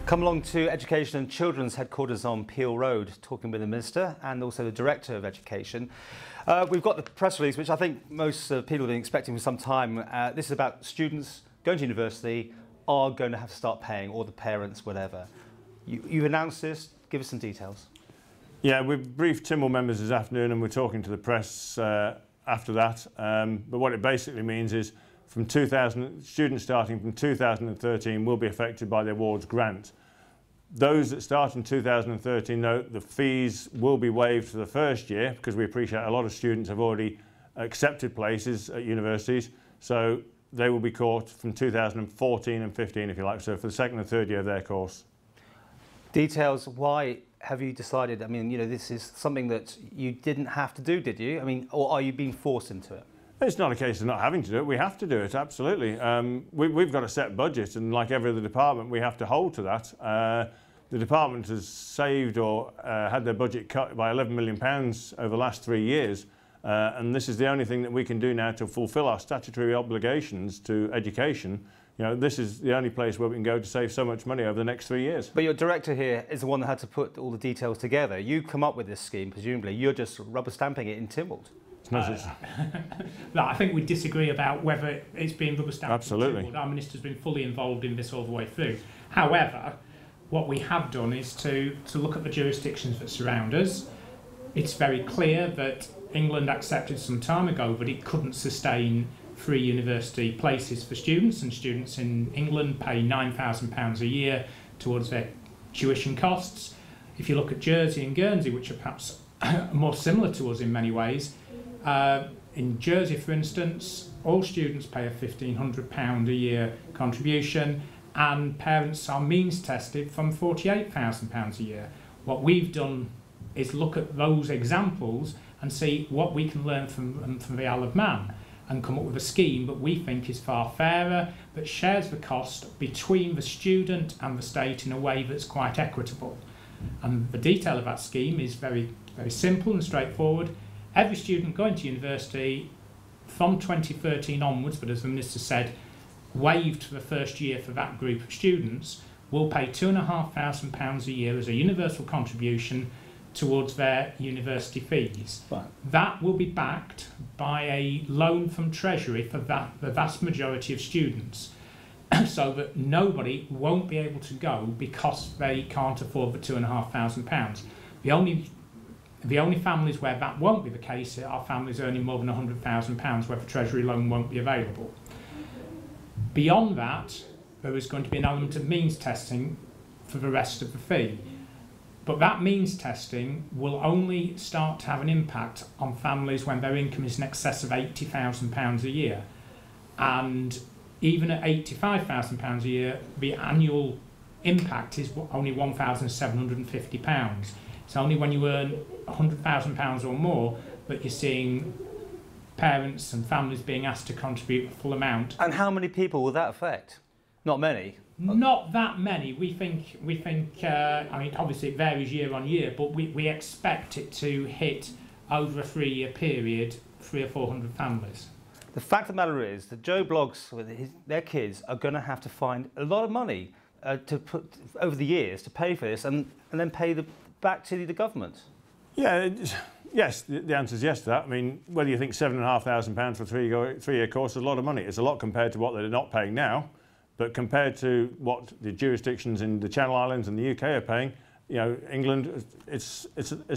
Come along to Education and Children's headquarters on Peel Road, talking with the Minister and also the Director of Education. We've got the press release, which I think most people have been expecting for some time. This is about students going to university are going to have to start paying, or the parents, whatever. You've announced this. Give us some details. Yeah, we've briefed Tynwald members this afternoon and we're talking to the press after that. But what it basically means is from students starting from 2013 will be affected by the awards grant. Those that start in 2013 note the fees will be waived for the first year, because we appreciate a lot of students have already accepted places at universities, so they will be caught from 2014 and 15 if you like, so for the second and third year of their course. Details, why have you decided, I mean, you know, this is something that you didn't have to do, did you? I mean, or are you being forced into it? It's not a case of not having to do it, we have to do it, absolutely. We've got a set budget, and like every other department we have to hold to that. The department has saved or had their budget cut by £11 million over the last 3 years, and this is the only thing that we can do now to fulfil our statutory obligations to education. You know, this is the only place where we can go to save so much money over the next 3 years. But your director here is the one that had to put all the details together. You come up with this scheme, presumably. You're just rubber stamping it in Tynwald. No, I think we disagree about whether it's being rubber stamped. Absolutely. Our minister's been fully involved in this all the way through. However, what we have done is to look at the jurisdictions that surround us. It's very clear that England accepted some time ago that it couldn't sustain free university places for students, and students in England pay £9,000 a year towards their tuition costs. If you look at Jersey and Guernsey, which are perhaps more similar to us in many ways, in Jersey, for instance, all students pay a £1,500 a year contribution, and parents are means tested from £48,000 a year. What we've done is look at those examples and see what we can learn from the Isle of Man, and come up with a scheme that we think is far fairer, that shares the cost between the student and the state in a way that's quite equitable. And the detail of that scheme is very, very simple and straightforward. Every student going to university from 2013 onwards, but as the Minister said, waived for the first year for that group of students, will pay £2,500 a year as a universal contribution towards their university fees. Right. That will be backed by a loan from Treasury for the vast majority of students, so that nobody won't be able to go because they can't afford the £2,500. The only families where that won't be the case are families earning more than £100,000, where the Treasury loan won't be available. Beyond that, there is going to be an element of means testing for the rest of the fee. But that means testing will only start to have an impact on families when their income is in excess of £80,000 a year. And even at £85,000 a year, the annual impact is only £1,750. It's only when you earn £100,000 or more that you're seeing parents and families being asked to contribute the full amount. And how many people will that affect? Not many. Not that many. We think. I mean, obviously it varies year on year, but we expect it to hit over a 3-year period 300 or 400 families. The fact of the matter is that Joe Bloggs with their kids are going to have to find a lot of money to put over the years to pay for this, and then pay back to the government. Yeah. Yes, the answer is yes to that. I mean, whether you think £7,500 for a 3-year course is a lot of money. It's a lot compared to what they're not paying now, but compared to what the jurisdictions in the Channel Islands and the UK are paying, you know, England, it's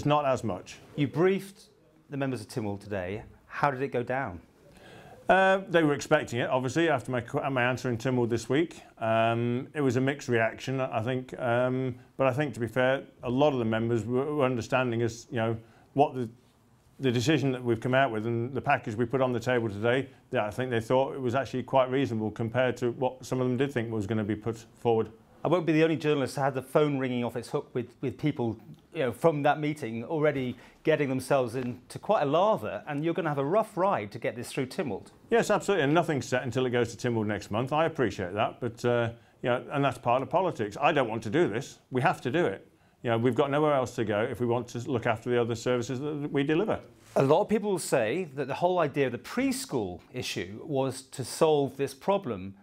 not as much. You briefed the members of Tynwald today. How did it go down? They were expecting it, obviously, after my answer in Tynwald this week. It was a mixed reaction, I think. But I think, to be fair, a lot of the members were understanding as, you know, what the decision that we've come out with and the package we put on the table today, yeah, I think they thought it was actually quite reasonable compared to what some of them did think was going to be put forward. I won't be the only journalist to have the phone ringing off its hook with people, you know, from that meeting already getting themselves into quite a lather, and you're going to have a rough ride to get this through Tynwald. Yes, absolutely, and nothing's set until it goes to Tynwald next month. I appreciate that, but you know, and that's part of politics. I don't want to do this. We have to do it. You know, we've got nowhere else to go if we want to look after the other services that we deliver. A lot of people will say that the whole idea of the preschool issue was to solve this problem.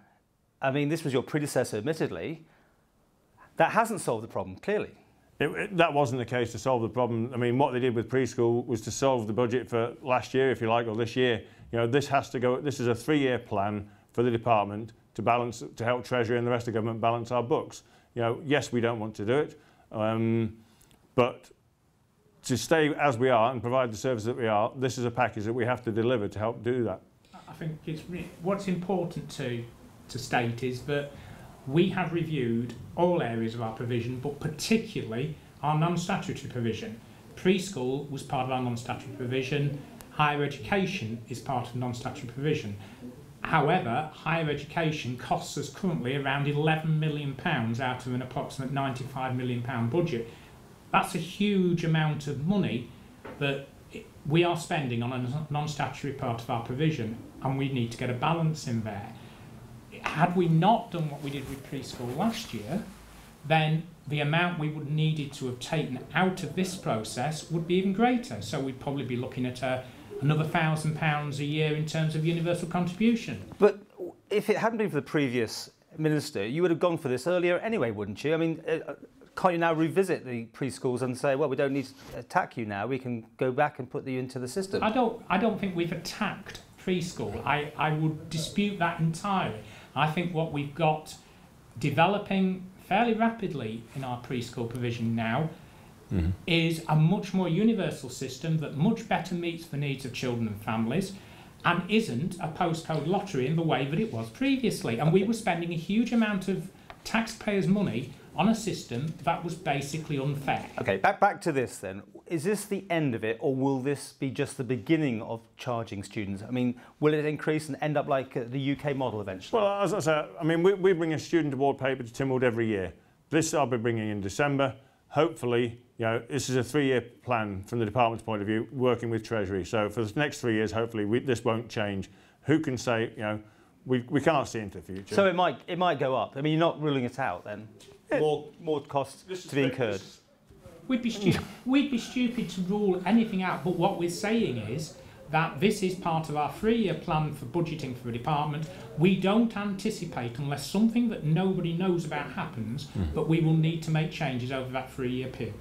I mean, this was your predecessor, admittedly. That hasn't solved the problem, clearly. That wasn't the case to solve the problem. I mean, what they did with preschool was to solve the budget for last year, if you like, or this year. You know, this has to go. This is a 3-year plan for the department to balance, to help Treasury and the rest of government balance our books. You know, yes, we don't want to do it, but to stay as we are and provide the service that we are, this is a package that we have to deliver to help do that. I think what's important to state is that we have reviewed all areas of our provision, but particularly our non-statutory provision. Preschool was part of our non-statutory provision. Higher education is part of non-statutory provision. However, higher education costs us currently around £11 million out of an approximate £95 million budget. That's a huge amount of money that we are spending on a non-statutory part of our provision, and we need to get a balance in there. Had we not done what we did with preschool last year, then the amount we would needed to have taken out of this process would be even greater. So we'd probably be looking at another £1,000 a year in terms of universal contribution. But if it hadn't been for the previous minister, you would have gone for this earlier anyway, wouldn't you? I mean, can't you now revisit the preschools and say, well, we don't need to attack you now, we can go back and put you into the system? I don't think we've attacked preschool. I would dispute that entirely. I think what we've got developing fairly rapidly in our preschool provision now is a much more universal system that much better meets the needs of children and families, and isn't a postcode lottery in the way that it was previously. And we were spending a huge amount of taxpayers' money on a system that was basically unfair. Okay, back to this then. Is this the end of it, or will this be just the beginning of charging students? I mean, will it increase and end up like the UK model eventually? Well, as I say, I mean, we bring a student award paper to Tynwald every year. This I'll be bringing in December. Hopefully, you know, this is a 3-year plan from the department's point of view, working with Treasury. So for the next 3 years, hopefully, this won't change. Who can say, you know, we can't see into the future. So it might go up. I mean, you're not ruling it out then? More costs to be incurred. We'd be stupid to rule anything out, but what we're saying is that this is part of our 3-year plan for budgeting for the department. We don't anticipate, unless something that nobody knows about happens, that we will need to make changes over that 3-year period.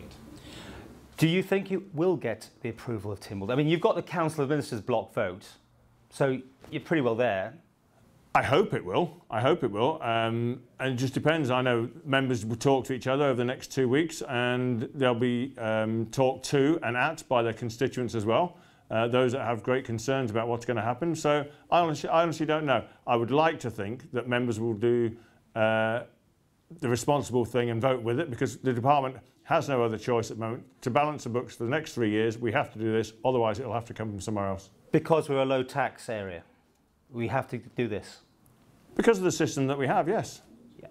Do you think you will get the approval of Tynwald? I mean, you've got the Council of Ministers block vote, so you're pretty well there. I hope it will. I hope it will. And it just depends. I know members will talk to each other over the next 2 weeks, and they'll be talked to and at by their constituents as well, those that have great concerns about what's going to happen. So I honestly don't know. I would like to think that members will do the responsible thing and vote with it, because the department has no other choice at the moment. To balance the books for the next 3 years, we have to do this. Otherwise, it'll have to come from somewhere else. Because we're a low tax area, we have to do this. Because of the system that we have, yes. Yeah.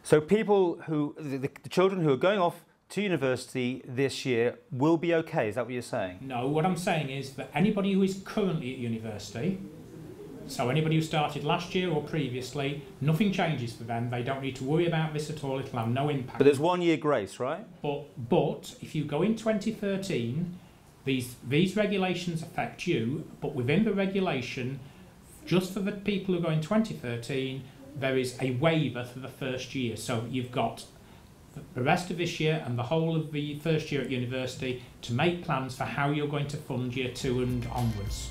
So people who, the children who are going off to university this year will be okay, is that what you're saying? No, what I'm saying is that anybody who is currently at university, so anybody who started last year or previously, nothing changes for them. They don't need to worry about this at all. It'll have no impact. But there's 1 year grace, right? But if you go in 2013, these regulations affect you, but within the regulation, just for the people who go in 2013, there is a waiver for the first year. So you've got the rest of this year and the whole of the first year at university to make plans for how you're going to fund year 2 and onwards.